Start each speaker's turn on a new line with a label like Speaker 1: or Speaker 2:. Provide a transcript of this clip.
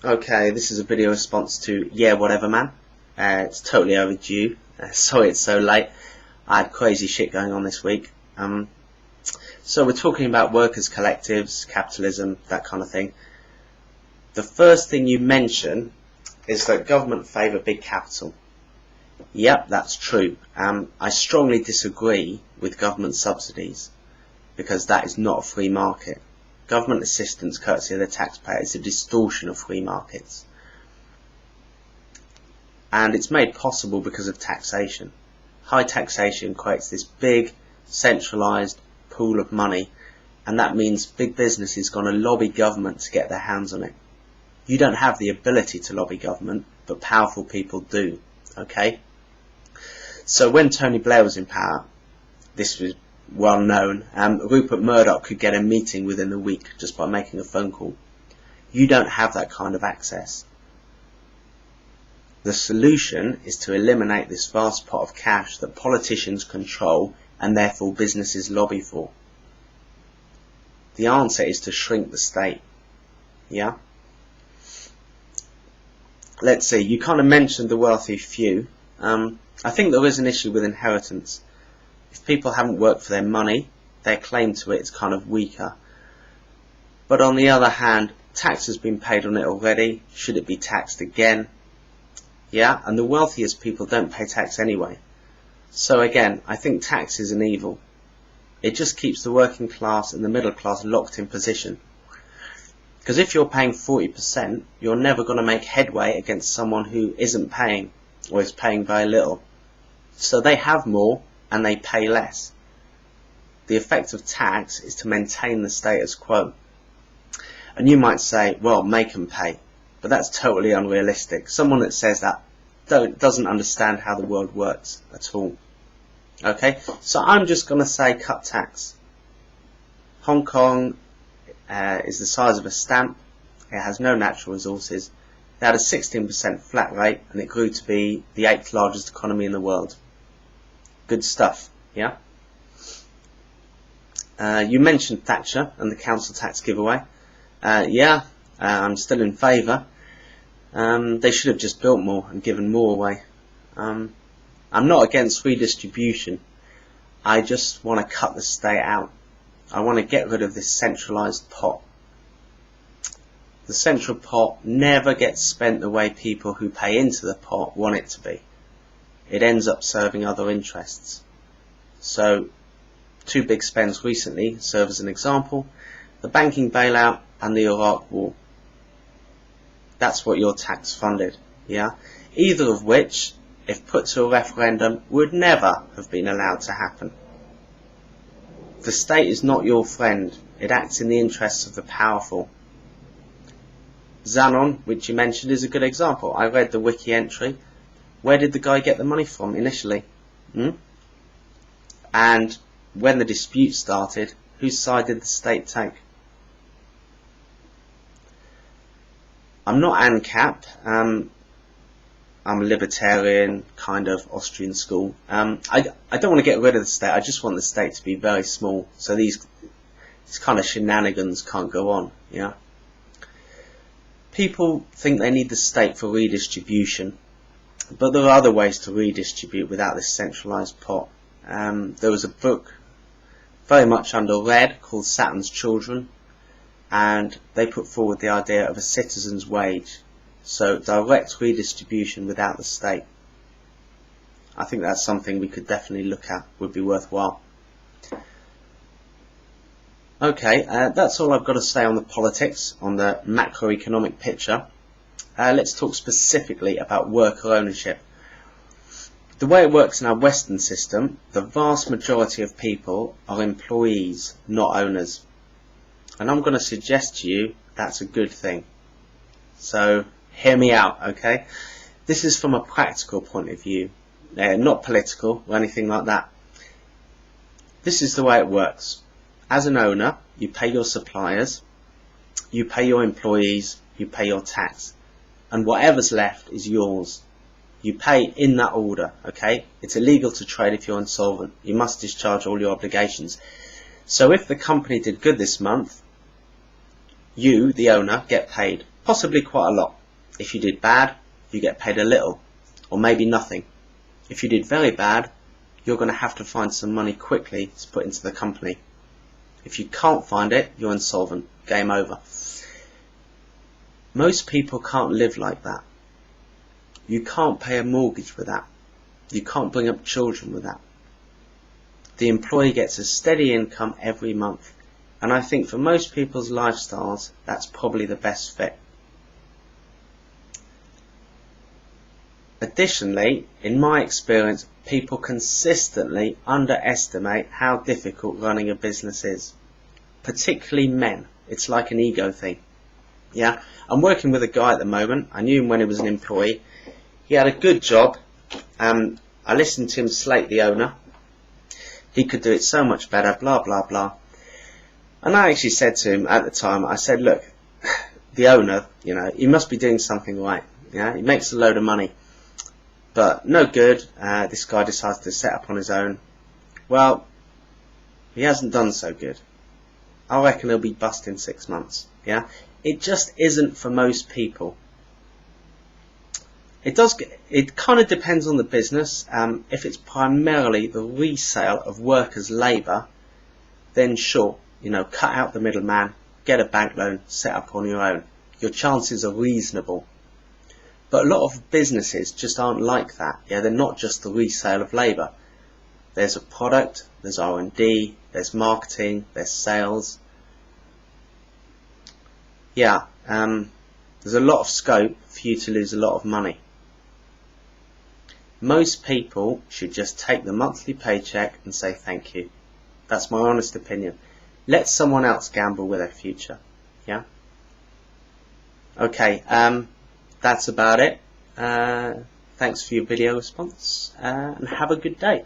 Speaker 1: Okay, this is a video response to yeahwotevaman. It's totally overdue. Sorry it's so late. I had crazy shit going on this week. So we're talking about workers' collectives, capitalism, that kind of thing. The first thing you mention is that government favour big capital. Yep, that's true. I strongly disagree with government subsidies because that is not a free market. Government assistance courtesy of the taxpayer is a distortion of free markets. And it's made possible because of taxation. High taxation creates this big, centralised pool of money, and that means big business is going to lobby government to get their hands on it. You don't have the ability to lobby government, but powerful people do. Okay? So when Tony Blair was in power, this was well known, Rupert Murdoch could get a meeting within a week just by making a phone call. You don't have that kind of access. The solution is to eliminate this vast pot of cash that politicians control and therefore businesses lobby for. The answer is to shrink the state. Yeah? Let's see, you kind of mentioned the wealthy few. I think there is an issue with inheritance. If people haven't worked for their money, their claim to it is kind of weaker. But on the other hand, tax has been paid on it already. Should it be taxed again? Yeah, and the wealthiest people don't pay tax anyway. So again, I think tax is an evil. It just keeps the working class and the middle class locked in position. Because if you're paying 40%, you're never going to make headway against someone who isn't paying or is paying very little. So they have more and they pay less. The effect of tax is to maintain the status quo. And you might say, well, make them pay. But that's totally unrealistic. Someone that says that doesn't understand how the world works at all. Okay, so I'm just going to say cut tax. Hong Kong is the size of a stamp. It has no natural resources. They had a 16% flat rate and it grew to be the 8th largest economy in the world. Good stuff, yeah? You mentioned Thatcher and the council tax giveaway. I'm still in favour. They should have just built more and given more away. I'm not against redistribution. I just want to cut the state out. I want to get rid of this centralised pot. The central pot never gets spent the way people who pay into the pot want it to be. It ends up serving other interests. So, two big spends recently serve as an example: the banking bailout and the Iraq war. That's what you're tax funded, yeah? Either of which, if put to a referendum, would never have been allowed to happen. The state is not your friend. It acts in the interests of the powerful. Xanon, which you mentioned, is a good example. I read the wiki entry. Where did the guy get the money from initially? And when the dispute started, whose side did the state take? I'm not ANCAP. I'm a libertarian, kind of Austrian school. I don't want to get rid of the state. I just want the state to be very small, so these kind of shenanigans can't go on. Yeah. People think they need the state for redistribution, but there are other ways to redistribute without this centralised pot. There was a book very much under red called Saturn's Children, and they put forward the idea of a citizen's wage. So direct redistribution without the state. I think that's something we could definitely look at, would be worthwhile. Okay, that's all I've got to say on the politics, on the macroeconomic picture. Let's talk specifically about worker ownership. The way it works in our Western system, the vast majority of people are employees, not owners. And I'm going to suggest to you that's a good thing. So, hear me out, okay? This is from a practical point of view, not political or anything like that. This is the way it works. As an owner, you pay your suppliers, you pay your employees, you pay your tax, and whatever's left is yours. You pay in that order, okay? It's illegal to trade if you're insolvent. You must discharge all your obligations. So if the company did good this month, you, the owner, get paid. Possibly quite a lot. If you did bad, you get paid a little, or maybe nothing. If you did very bad, you're going to have to find some money quickly to put into the company. If you can't find it, you're insolvent. Game over. Most people can't live like that. You can't pay a mortgage with that. You can't bring up children with that. The employee gets a steady income every month, and I think for most people's lifestyles, that's probably the best fit. Additionally, in my experience, people consistently underestimate how difficult running a business is. Particularly men. It's like an ego thing. Yeah, I'm working with a guy at the moment. I knew him when he was an employee. He had a good job. I listened to him slate the owner. He could do it so much better, blah, blah, blah. And I actually said to him at the time, I said, look, the owner, he must be doing something right. Yeah, he makes a load of money. But no good, this guy decides to set up on his own. Well, he hasn't done so good. I reckon he'll be bust in 6 months. Yeah, it just isn't for most people. It kind of depends on the business. If it's primarily the resale of workers' labour, then sure, cut out the middleman, get a bank loan, set up on your own. Your chances are reasonable. But a lot of businesses just aren't like that. Yeah, they're not just the resale of labour. There's a product, there's R&D, there's marketing, there's sales. Yeah, there's a lot of scope for you to lose a lot of money. Most people should just take the monthly paycheck and say thank you. That's my honest opinion. Let someone else gamble with their future. Yeah? Okay, that's about it. Thanks for your video response, and have a good day.